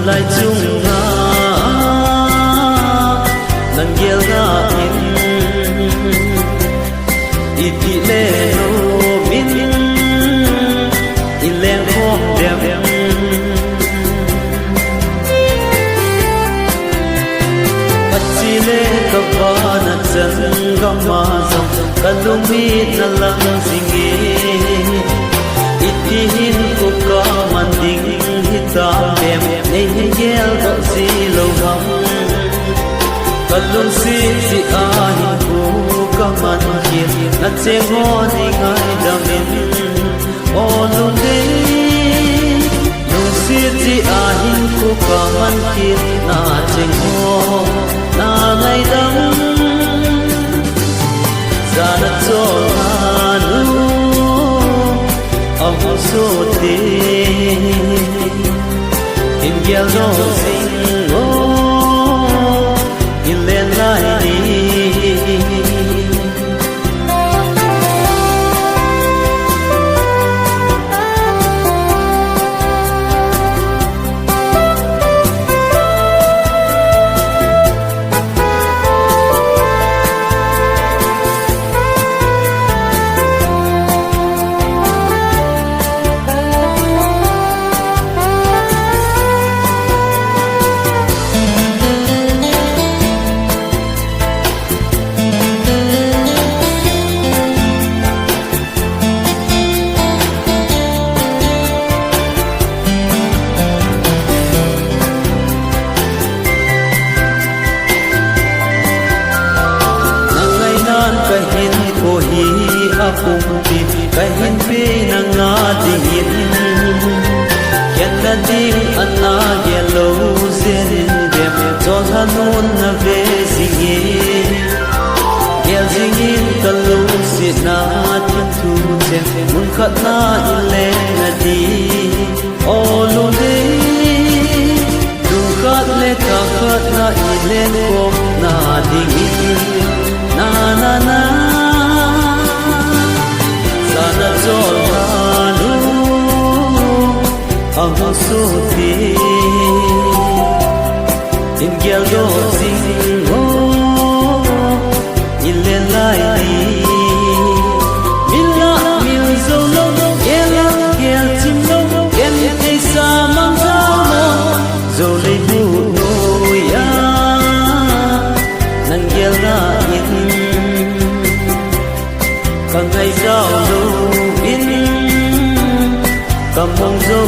lai chung nga nang gel nga in iti le no min ileng khom dem pachile kabana chan gama sam kalumi na lang singe iti hin ko ka manding hitam dem nei gel do si lo ham kalum si ahin ko ka man ki na che ho ni ngai damin o lu de lu si ahin ko ka man ki na che ho na ngai dam za na cho hanu ông số tiền in gel no sing o in lên lại đi apunti kahin pe nanga dingin kenda ding anna yellow zen dem zon hanun na ve singe gel zingin kalu sina tin tu chen mun khat na ile na di olu de du khat le ka khat na ile ko na dingin na na na sana chol hanu ang so ti in gel do sing o ile lai mila mil zo lo gel gel chim lo gel te sa mang sa mo zo le bu no ya nang gel na in kang ngày giao lưu in cầm mong dâu